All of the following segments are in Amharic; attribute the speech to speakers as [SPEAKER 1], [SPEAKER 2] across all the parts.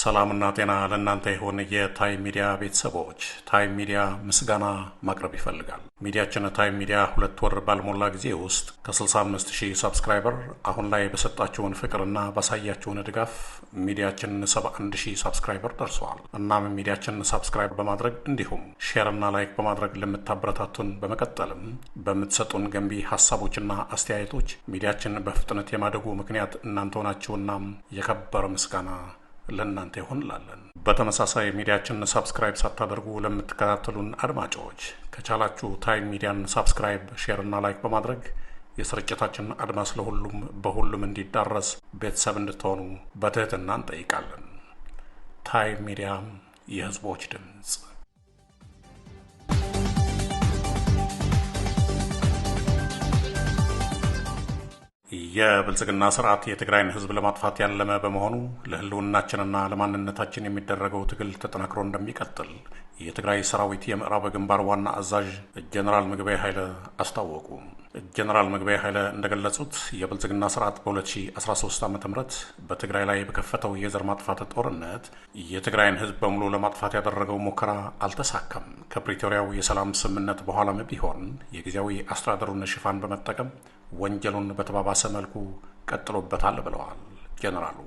[SPEAKER 1] ሰላምና ጤና ለእናንተ ይሁን የታይም ሚዲያ ቤተሰቦች። ታይም ሚዲያ ምስጋና ማቅረብ ይፈልጋል። ሚዲያችን ታይም ሚዲያ 2 ወር ባልሞላ ጊዜ ውስጥ ከ65,000 ሰብስክራይበር አሁን ላይ በሰጣችሁን ፍቅርና ባሳያችሁን ድጋፍ ሚዲያችን 71,000 ሰብስክራይበር ደርሷል። እናም ሚዲያችን ሰብስክራይብ በማድረግ እንዲሁም ሼርና ላይክ በማድረግ ለምታበረታቱን በመቀጠልም በምትሰጡን ገንቢ ሀሳቦችና አስተያየቶች ሚዲያችን በፍጥነት የማደጉ ምክንያት እናንተ ሆናችሁና የከበረ ምስጋና ለእናንተ ይሁን ላለን። በተመሳሳይ ሚዲያችን ሰብስክራይብ ሳታደርጉ ለምትከታተሉን አድማጮች ከቻላችሁ ታይም ሚዲያን ሰብስክራይብ፣ ሼር እና ላይክ በማድረግ የስርጭታችን አድማስ ለሁሉም በሁሉም እንዲዳረስ ቤተሰብ እንድትሆኑ በትህትና እንጠይቃለን። ታይም ሚዲያ የህዝቦች ድምፅ። የብልጽግና ስርዓት የትግራይን ህዝብ ለማጥፋት ያለመ በመሆኑ ለህልውናችንና ለማንነታችን የሚደረገው ትግል ተጠናክሮ እንደሚቀጥል የትግራይ ሰራዊት የምዕራብ ግንባር ዋና አዛዥ ጀነራል ምግበይ ኃይለ አስታወቁ። ጀነራል ምግበይ ኃይለ እንደገለጹት የብልጽግና ስርዓት በ2013 ዓ.ም በትግራይ ላይ በከፈተው የዘር ማጥፋት ጦርነት የትግራይን ህዝብ በሙሉ ለማጥፋት ያደረገው ሙከራ አልተሳካም። ከፕሪቶሪያው የሰላም ስምምነት በኋላም ቢሆን የጊዜያዊ አስተዳደሩን ሽፋን በመጠቀም ወንጀሉን በተባባሰ መልኩ ቀጥሎበታል ብለዋል ጀነራሉ።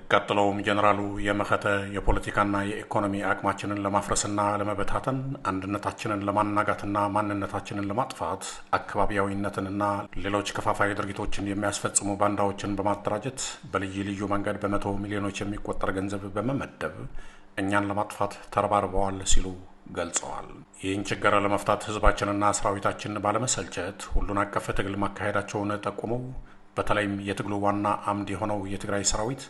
[SPEAKER 1] ቀጥለውም ጀነራሉ የመኸተ የፖለቲካና የኢኮኖሚ አቅማችንን ለማፍረስና ለመበታተን፣ አንድነታችንን ለማናጋትና ማንነታችንን ለማጥፋት አካባቢያዊነትንና ሌሎች ከፋፋይ ድርጊቶችን የሚያስፈጽሙ ባንዳዎችን በማደራጀት በልዩ ልዩ መንገድ በመቶ ሚሊዮኖች የሚቆጠር ገንዘብ በመመደብ እኛን ለማጥፋት ተረባርበዋል ሲሉ ገልጸዋል። ይህን ችግር ለመፍታት ህዝባችንና ሰራዊታችን ባለመሰልቸት ሁሉን አቀፍ ትግል ማካሄዳቸውን ጠቁመው በተለይም የትግሉ ዋና አምድ የሆነው የትግራይ ሰራዊት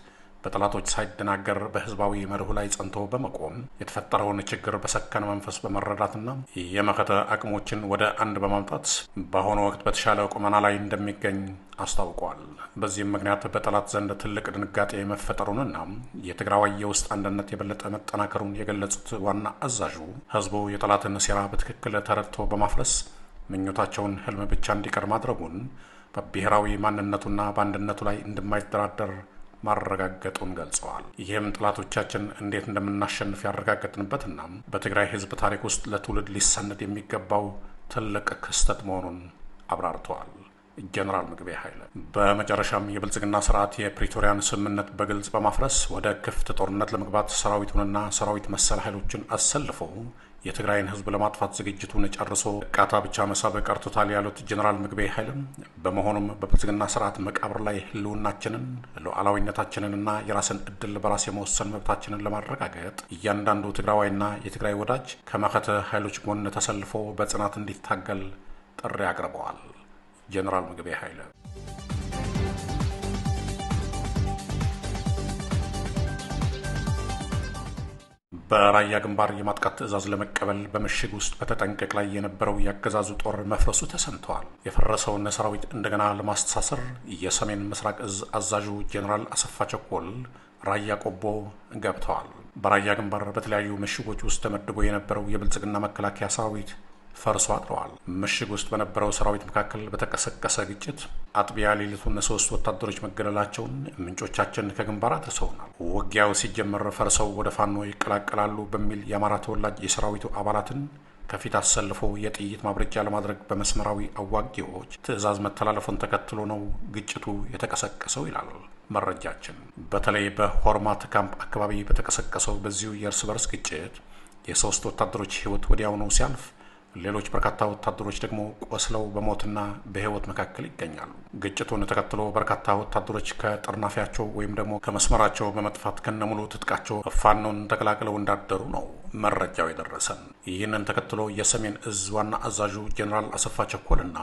[SPEAKER 1] በጠላቶች ሳይደናገር በህዝባዊ መርሁ ላይ ጸንቶ በመቆም የተፈጠረውን ችግር በሰከነ መንፈስ በመረዳትና የመኸተ አቅሞችን ወደ አንድ በማምጣት በአሁኑ ወቅት በተሻለ ቁመና ላይ እንደሚገኝ አስታውቋል። በዚህም ምክንያት በጠላት ዘንድ ትልቅ ድንጋጤ መፈጠሩንና የትግራዋይ የውስጥ አንድነት የበለጠ መጠናከሩን የገለጹት ዋና አዛዡ ህዝቡ የጠላትን ሴራ በትክክል ተረድቶ በማፍረስ ምኞታቸውን ህልም ብቻ እንዲቀር ማድረጉን በብሔራዊ ማንነቱና በአንድነቱ ላይ እንደማይደራደር ማረጋገጡን ገልጸዋል። ይህም ጠላቶቻችን እንዴት እንደምናሸንፍ ያረጋገጥንበትና በትግራይ ህዝብ ታሪክ ውስጥ ለትውልድ ሊሰነድ የሚገባው ትልቅ ክስተት መሆኑን አብራርተዋል ጀነራል ምግበይ ኃይለ። በመጨረሻም የብልጽግና ስርዓት የፕሪቶሪያን ስምምነት በግልጽ በማፍረስ ወደ ክፍት ጦርነት ለመግባት ሰራዊቱንና ሰራዊት መሰል ኃይሎችን አሰልፎ የትግራይን ህዝብ ለማጥፋት ዝግጅቱን ጨርሶ ቃታ ብቻ መሳብ ቀርቶታል ያሉት ጀነራል ምግበይ ኃይለም በመሆኑም በብልጽግና ስርዓት መቃብር ላይ ህልውናችንን፣ ሉዓላዊነታችንንና የራስን እድል በራስ የመወሰን መብታችንን ለማረጋገጥ እያንዳንዱ ትግራዋይና የትግራይ ወዳጅ ከመኸተ ኃይሎች ጎን ተሰልፎ በጽናት እንዲታገል ጥሪ አቅርበዋል ጀነራል ምግበይ ኃይለ። በራያ ግንባር የማጥቃት ትዕዛዝ ለመቀበል በምሽግ ውስጥ በተጠንቀቅ ላይ የነበረው የአገዛዙ ጦር መፍረሱ ተሰምተዋል። የፈረሰውን ሰራዊት እንደገና ለማስተሳሰር የሰሜን ምስራቅ እዝ አዛዡ ጀነራል አሰፋ ቸኮል ራያ ቆቦ ገብተዋል። በራያ ግንባር በተለያዩ ምሽጎች ውስጥ ተመድቦ የነበረው የብልጽግና መከላከያ ሰራዊት ፈርሶ አድረዋል። ምሽግ ውስጥ በነበረው ሰራዊት መካከል በተቀሰቀሰ ግጭት አጥቢያ ሌሊቱን 3 ወታደሮች መገደላቸውን ምንጮቻችን ከግንባር አድርሰውናል። ውጊያው ሲጀመር ፈርሰው ወደ ፋኖ ይቀላቀላሉ በሚል የአማራ ተወላጅ የሰራዊቱ አባላትን ከፊት አሰልፎ የጥይት ማብረጃ ለማድረግ በመስመራዊ አዋጊዎች ትዕዛዝ መተላለፉን ተከትሎ ነው ግጭቱ የተቀሰቀሰው ይላል መረጃችን። በተለይ በሆርማት ካምፕ አካባቢ በተቀሰቀሰው በዚሁ የእርስ በርስ ግጭት የ3 ወታደሮች ህይወት ወዲያውኑ ሲያልፍ ሌሎች በርካታ ወታደሮች ደግሞ ቆስለው በሞትና በህይወት መካከል ይገኛሉ። ግጭቱን ተከትሎ በርካታ ወታደሮች ከጥርናፊያቸው ወይም ደግሞ ከመስመራቸው በመጥፋት ከነሙሉ ትጥቃቸው ፋኖን ተቀላቅለው እንዳደሩ ነው መረጃው የደረሰን። ይህንን ተከትሎ የሰሜን እዝ ዋና አዛዡ ጀነራል አሰፋ ቸኮልና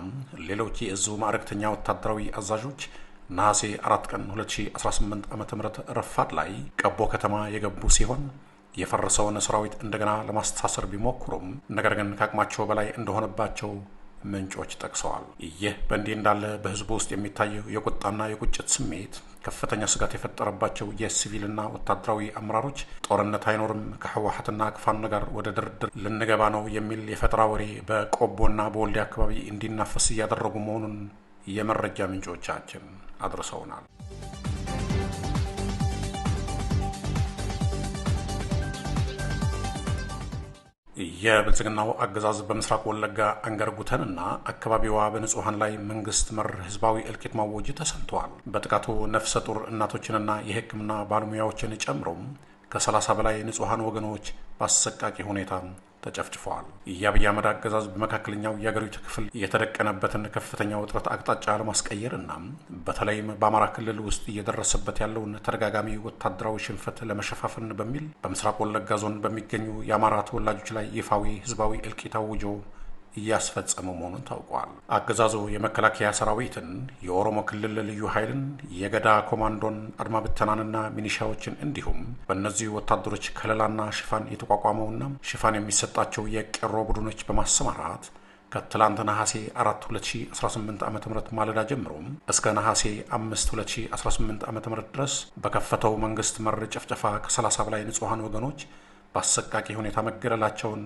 [SPEAKER 1] ሌሎች የእዙ ማዕረግተኛ ወታደራዊ አዛዦች ነሐሴ 4 ቀን 2018 ዓ.ም ረፋድ ላይ ቀቦ ከተማ የገቡ ሲሆን የፈረሰውን ሰራዊት እንደገና ለማስተሳሰር ቢሞክሩም ነገር ግን ከአቅማቸው በላይ እንደሆነባቸው ምንጮች ጠቅሰዋል። ይህ በእንዲህ እንዳለ በህዝቡ ውስጥ የሚታየው የቁጣና የቁጭት ስሜት ከፍተኛ ስጋት የፈጠረባቸው የሲቪልና ወታደራዊ አመራሮች ጦርነት አይኖርም፣ ከህወሓትና ከፋኖ ጋር ወደ ድርድር ልንገባ ነው የሚል የፈጠራ ወሬ በቆቦና በወልዲያ አካባቢ እንዲናፈስ እያደረጉ መሆኑን የመረጃ ምንጮቻችን አድርሰውናል። የብልጽግናው አገዛዝ በምስራቅ ወለጋ አንገርጉተንና አካባቢዋ በንጹሐን ላይ መንግስት መር ህዝባዊ እልቂት ማወጅ ተሰምተዋል። በጥቃቱ ነፍሰ ጡር እናቶችንና የሕክምና ባለሙያዎችን ጨምሮም ከ30 በላይ ንጹሐን ወገኖች በአሰቃቂ ሁኔታ ተጨፍጭፈዋል። የአብይ አህመድ አገዛዝ በመካከለኛው የአገሪቱ ክፍል የተደቀነበትን ከፍተኛ ውጥረት አቅጣጫ ለማስቀየር እና በተለይም በአማራ ክልል ውስጥ እየደረሰበት ያለውን ተደጋጋሚ ወታደራዊ ሽንፈት ለመሸፋፈን በሚል በምስራቅ ወለጋ ዞን በሚገኙ የአማራ ተወላጆች ላይ ይፋዊ ህዝባዊ እልቂት አውጆ እያስፈጸመ መሆኑን ታውቋል። አገዛዙ የመከላከያ ሰራዊትን፣ የኦሮሞ ክልል ልዩ ኃይልን፣ የገዳ ኮማንዶን፣ አድማ ብተናንና ሚኒሻዎችን እንዲሁም በእነዚህ ወታደሮች ከለላና ሽፋን የተቋቋመውና ሽፋን የሚሰጣቸው የቄሮ ቡድኖች በማሰማራት ከትላንት ነሐሴ 4 2018 ዓ.ም ማለዳ ጀምሮ እስከ ነሐሴ 5 2018 ዓ.ም ድረስ በከፈተው መንግስት መር ጭፍጨፋ ከ30 በላይ ንጹሐን ወገኖች በአሰቃቂ ሁኔታ መገደላቸውን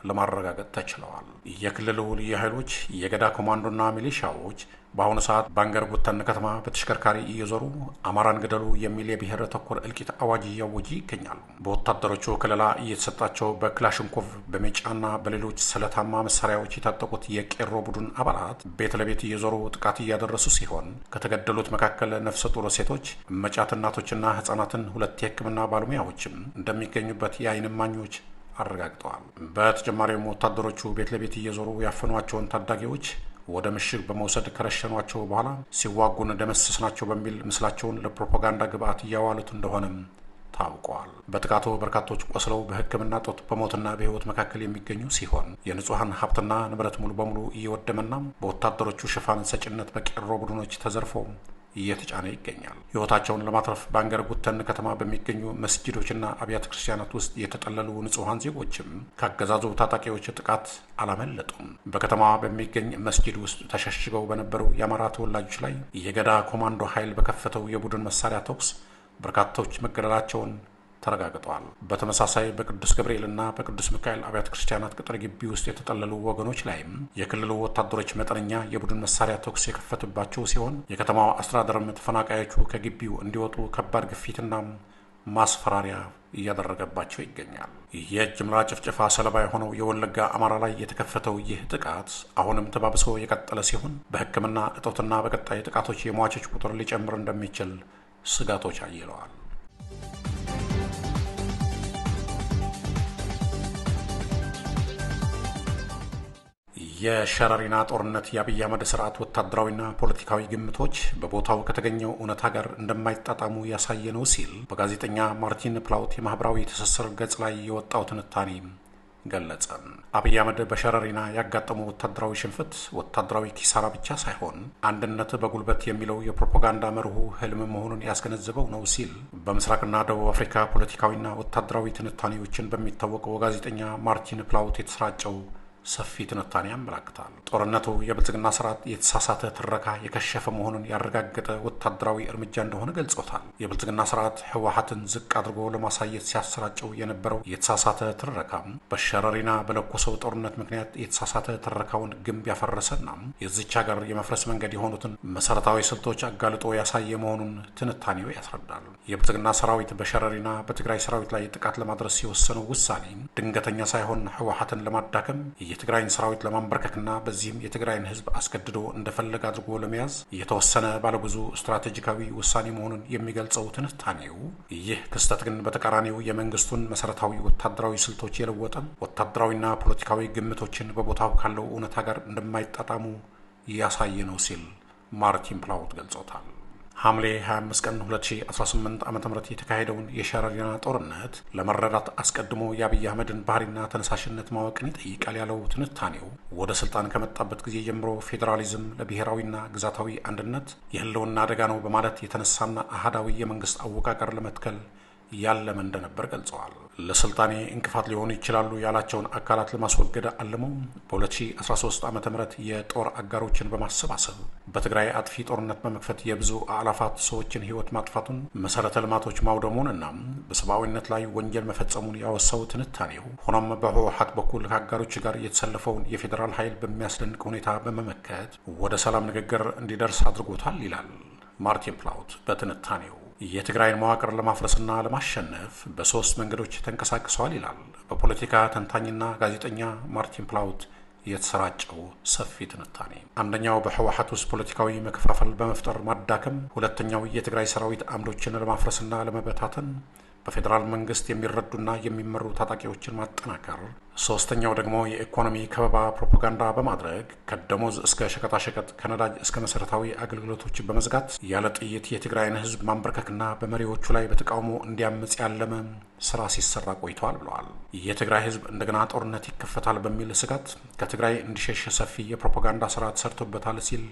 [SPEAKER 1] ለማረጋገጥ ተችለዋል። የክልሉ ልዩ ኃይሎች፣ የገዳ ኮማንዶና ሚሊሻዎች በአሁኑ ሰዓት በአንገርጉተን ከተማ በተሽከርካሪ እየዞሩ አማራን ግደሉ የሚል የብሔር ተኮር እልቂት አዋጅ እያወጁ ይገኛሉ። በወታደሮቹ ከለላ እየተሰጣቸው በክላሽንኮቭ በሜጫና በሌሎች ስለታማ መሳሪያዎች የታጠቁት የቄሮ ቡድን አባላት ቤት ለቤት እየዞሩ ጥቃት እያደረሱ ሲሆን ከተገደሉት መካከል ነፍሰ ጡር ሴቶች፣ መጫት እናቶችና ህጻናትን፣ 2 የሕክምና ባለሙያዎችም እንደሚገኙበት የዓይን እማኞች አረጋግጠዋል። በተጨማሪም ወታደሮቹ ቤት ለቤት እየዞሩ ያፈኗቸውን ታዳጊዎች ወደ ምሽግ በመውሰድ ከረሸኗቸው በኋላ ሲዋጉን ደመሰስናቸው በሚል ምስላቸውን ለፕሮፓጋንዳ ግብዓት እያዋሉት እንደሆነም ታውቋል። በጥቃቱ በርካቶች ቆስለው በሕክምና ጦት በሞትና በህይወት መካከል የሚገኙ ሲሆን የንጹሐን ሀብትና ንብረት ሙሉ በሙሉ እየወደመና በወታደሮቹ ሽፋን ሰጭነት በቄሮ ቡድኖች ተዘርፎ እየተጫነ ይገኛል። ህይወታቸውን ለማትረፍ በአንገርጉተን ከተማ በሚገኙ መስጂዶችና አብያተ ክርስቲያናት ውስጥ የተጠለሉ ንጹሐን ዜጎችም ካገዛዙ ታጣቂዎች ጥቃት አላመለጡም። በከተማ በሚገኝ መስጂድ ውስጥ ተሸሽገው በነበሩ የአማራ ተወላጆች ላይ የገዳ ኮማንዶ ኃይል በከፈተው የቡድን መሳሪያ ተኩስ በርካቶች መገደላቸውን ተረጋግጠዋል። በተመሳሳይ በቅዱስ ገብርኤልና በቅዱስ ሚካኤል አብያተ ክርስቲያናት ቅጥር ግቢ ውስጥ የተጠለሉ ወገኖች ላይም የክልሉ ወታደሮች መጠነኛ የቡድን መሳሪያ ተኩስ የከፈቱባቸው ሲሆን የከተማው አስተዳደርም ተፈናቃዮቹ ከግቢው እንዲወጡ ከባድ ግፊትና ማስፈራሪያ እያደረገባቸው ይገኛል። የጅምላ ጭፍጨፋ ሰለባ የሆነው የወለጋ አማራ ላይ የተከፈተው ይህ ጥቃት አሁንም ተባብሶ የቀጠለ ሲሆን በሕክምና እጦትና በቀጣይ ጥቃቶች የሟቾች ቁጥር ሊጨምር እንደሚችል ስጋቶች አይለዋል። የሸረሪና ጦርነት የአብይ አህመድ ስርዓት ወታደራዊና ፖለቲካዊ ግምቶች በቦታው ከተገኘው እውነታ ጋር እንደማይጣጣሙ ያሳየ ነው ሲል በጋዜጠኛ ማርቲን ፕላውት የማህበራዊ ትስስር ገጽ ላይ የወጣው ትንታኔ ገለጸ። አብይ አህመድ በሸረሪና ያጋጠመው ወታደራዊ ሽንፈት ወታደራዊ ኪሳራ ብቻ ሳይሆን አንድነት በጉልበት የሚለው የፕሮፓጋንዳ መርሁ ህልም መሆኑን ያስገነዘበው ነው ሲል በምስራቅና ደቡብ አፍሪካ ፖለቲካዊና ወታደራዊ ትንታኔዎችን በሚታወቀው ጋዜጠኛ ማርቲን ፕላውት የተሰራጨው ሰፊ ትንታኔ ያመላክታል። ጦርነቱ የብልጽግና ስርዓት የተሳሳተ ትረካ የከሸፈ መሆኑን ያረጋገጠ ወታደራዊ እርምጃ እንደሆነ ገልጾታል። የብልጽግና ስርዓት ህወሓትን ዝቅ አድርጎ ለማሳየት ሲያሰራጨው የነበረው የተሳሳተ ትረካ በሸረሪና በለኮሰው ጦርነት ምክንያት የተሳሳተ ትረካውን ግንብ ያፈረሰና የዚች ሀገር የመፍረስ መንገድ የሆኑትን መሰረታዊ ስልቶች አጋልጦ ያሳየ መሆኑን ትንታኔው ያስረዳል። የብልጽግና ሰራዊት በሸረሪና በትግራይ ሰራዊት ላይ ጥቃት ለማድረስ የወሰነው ውሳኔ ድንገተኛ ሳይሆን ህወሓትን ለማዳከም የትግራይን ሰራዊት ለማንበርከክና በዚህም የትግራይን ህዝብ አስገድዶ እንደፈለገ አድርጎ ለመያዝ የተወሰነ ባለብዙ ስትራቴጂካዊ ውሳኔ መሆኑን የሚገልጸው ትንታኔው ይህ ክስተት ግን በተቃራኒው የመንግስቱን መሰረታዊ ወታደራዊ ስልቶች የለወጠ ወታደራዊና ፖለቲካዊ ግምቶችን በቦታው ካለው እውነታ ጋር እንደማይጣጣሙ ያሳየ ነው ሲል ማርቲን ፕላውት ገልጾታል። ሐምሌ 25 ቀን 2018 ዓ.ም የተካሄደውን የሸረሪና ጦርነት ለመረዳት አስቀድሞ የአብይ አህመድን ባህሪና ተነሳሽነት ማወቅን ይጠይቃል ያለው ትንታኔው ወደ ስልጣን ከመጣበት ጊዜ ጀምሮ ፌዴራሊዝም ለብሔራዊና ግዛታዊ አንድነት የህልውና አደጋ ነው በማለት የተነሳና አህዳዊ የመንግስት አወቃቀር ለመትከል ያለመ እንደነበር ገልጸዋል። ለስልጣኔ እንቅፋት ሊሆኑ ይችላሉ ያላቸውን አካላት ለማስወገድ አልመው በ2013 ዓ.ም የጦር አጋሮችን በማሰባሰብ በትግራይ አጥፊ ጦርነት በመክፈት የብዙ አላፋት ሰዎችን ህይወት ማጥፋቱን፣ መሰረተ ልማቶች ማውደሙንና በሰብአዊነት ላይ ወንጀል መፈጸሙን ያወሳው ትንታኔው ሆኖም በህወሓት በኩል ከአጋሮች ጋር የተሰለፈውን የፌዴራል ኃይል በሚያስደንቅ ሁኔታ በመመከት ወደ ሰላም ንግግር እንዲደርስ አድርጎታል ይላል ማርቲን ፕላውት በትንታኔው። የትግራይን መዋቅር ለማፍረስና ለማሸነፍ በ3 መንገዶች ተንቀሳቅሰዋል ይላል። በፖለቲካ ተንታኝና ጋዜጠኛ ማርቲን ፕላውት የተሰራጨው ሰፊ ትንታኔ። አንደኛው በህወሓት ውስጥ ፖለቲካዊ መከፋፈል በመፍጠር ማዳከም፣ ሁለተኛው የትግራይ ሰራዊት አምዶችን ለማፍረስና ለመበታተን በፌዴራል መንግስት የሚረዱና የሚመሩ ታጣቂዎችን ማጠናከር፣ ሶስተኛው ደግሞ የኢኮኖሚ ከበባ ፕሮፓጋንዳ በማድረግ ከደሞዝ እስከ ሸቀጣሸቀጥ ከነዳጅ እስከ መሰረታዊ አገልግሎቶች በመዝጋት ያለ ጥይት የትግራይን ህዝብ ማንበርከክና በመሪዎቹ ላይ በተቃውሞ እንዲያምጽ ያለመ ስራ ሲሰራ ቆይተዋል ብለዋል። የትግራይ ህዝብ እንደገና ጦርነት ይከፈታል በሚል ስጋት ከትግራይ እንዲሸሽ ሰፊ የፕሮፓጋንዳ ስራ ተሰርቶበታል ሲል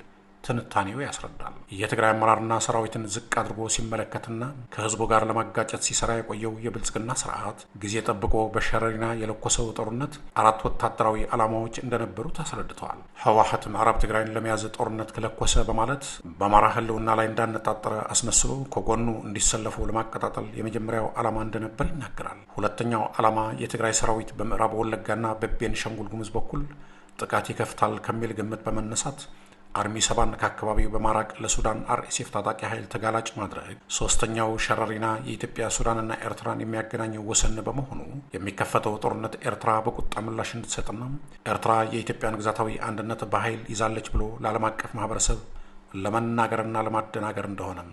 [SPEAKER 1] ትንታኔው ያስረዳል። የትግራይ አመራርና ሰራዊትን ዝቅ አድርጎ ሲመለከትና ከህዝቡ ጋር ለማጋጨት ሲሰራ የቆየው የብልጽግና ስርዓት ጊዜ ጠብቆ በሸረሪና የለኮሰው ጦርነት 4 ወታደራዊ ዓላማዎች እንደነበሩት አስረድተዋል። ህወሓት ምዕራብ ትግራይን ለመያዝ ጦርነት ከለኮሰ በማለት በአማራ ህልውና ላይ እንዳነጣጠረ አስመስሎ ከጎኑ እንዲሰለፉ ለማቀጣጠል የመጀመሪያው ዓላማ እንደነበር ይናገራል። ሁለተኛው ዓላማ የትግራይ ሰራዊት በምዕራብ ወለጋና በቤንሻንጉል ጉሙዝ በኩል ጥቃት ይከፍታል ከሚል ግምት በመነሳት አርሚ 7 ከአካባቢው በማራቅ ለሱዳን አርኤስኤፍ ታጣቂ ኃይል ተጋላጭ ማድረግ፣ ሶስተኛው ሸረሪና የኢትዮጵያ ሱዳንና ኤርትራን የሚያገናኘው ወሰን በመሆኑ የሚከፈተው ጦርነት ኤርትራ በቁጣ ምላሽ እንድትሰጥና ኤርትራ የኢትዮጵያን ግዛታዊ አንድነት በኃይል ይዛለች ብሎ ለዓለም አቀፍ ማህበረሰብ ለመናገርና ለማደናገር እንደሆነም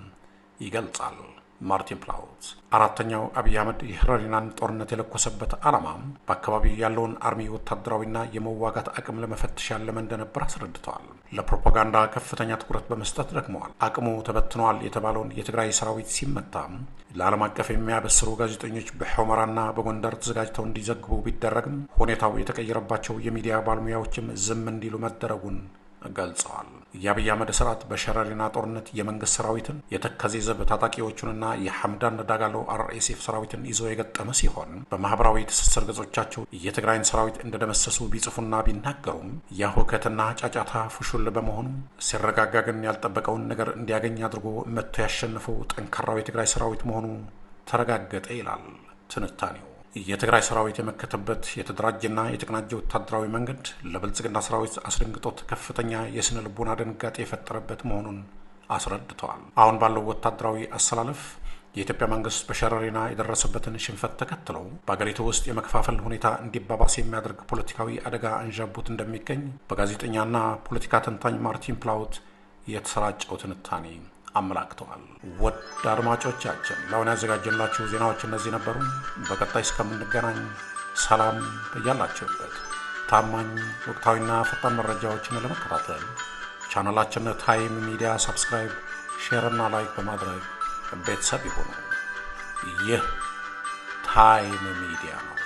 [SPEAKER 1] ይገልጻል ማርቲን ፕላውት። አራተኛው አብይ አህመድ የሸረሪናን ጦርነት የለኮሰበት ዓላማ በአካባቢው ያለውን አርሚ ወታደራዊና የመዋጋት አቅም ለመፈተሽ ያለመ እንደነበር አስረድተዋል። ለፕሮፓጋንዳ ከፍተኛ ትኩረት በመስጠት ደግመዋል። አቅሙ ተበትኗል የተባለውን የትግራይ ሰራዊት ሲመታ ለዓለም አቀፍ የሚያበስሩ ጋዜጠኞች በሑመራና በጎንደር ተዘጋጅተው እንዲዘግቡ ቢደረግም ሁኔታው የተቀየረባቸው የሚዲያ ባለሙያዎችም ዝም እንዲሉ መደረጉን ገልጸዋል። የአብይ አህመድ ስርዓት በሸረሪና ጦርነት የመንግስት ሰራዊትን የተከዜ ዘብ ታጣቂዎቹንና የሐምዳን ዳጋሎ አርኤስኤፍ ሰራዊትን ይዞ የገጠመ ሲሆን በማህበራዊ ትስስር ገጾቻቸው የትግራይን ሰራዊት እንደደመሰሱ ቢጽፉና ቢናገሩም ያሁከትና ጫጫታ ፍሹል በመሆኑ ሲረጋጋ ግን ያልጠበቀውን ነገር እንዲያገኝ አድርጎ መጥቶ ያሸነፈው ጠንካራው የትግራይ ሰራዊት መሆኑ ተረጋገጠ ይላል ትንታኔው። የትግራይ ሰራዊት የመከተበት የተደራጀና የተቀናጀ ወታደራዊ መንገድ ለብልጽግና ሰራዊት አስደንግጦት ከፍተኛ የስነ ልቦና ድንጋጤ የፈጠረበት መሆኑን አስረድተዋል። አሁን ባለው ወታደራዊ አሰላለፍ የኢትዮጵያ መንግስት በሸረሪና የደረሰበትን ሽንፈት ተከትለው በአገሪቱ ውስጥ የመከፋፈል ሁኔታ እንዲባባስ የሚያደርግ ፖለቲካዊ አደጋ አንዣቦት እንደሚገኝ በጋዜጠኛና ፖለቲካ ተንታኝ ማርቲን ፕላውት የተሰራጨው ትንታኔ አመላክተዋል። ውድ አድማጮቻችን ለአሁን ያዘጋጀላችሁ ዜናዎች እነዚህ ነበሩ። በቀጣይ እስከምንገናኝ ሰላም በያላችሁበት። ታማኝ ወቅታዊና ፈጣን መረጃዎችን ለመከታተል ቻናላችን ታይም ሚዲያ ሰብስክራይብ፣ ሼር እና ላይክ በማድረግ ቤተሰብ ይሁኑ። ይህ ታይም ሚዲያ ነው።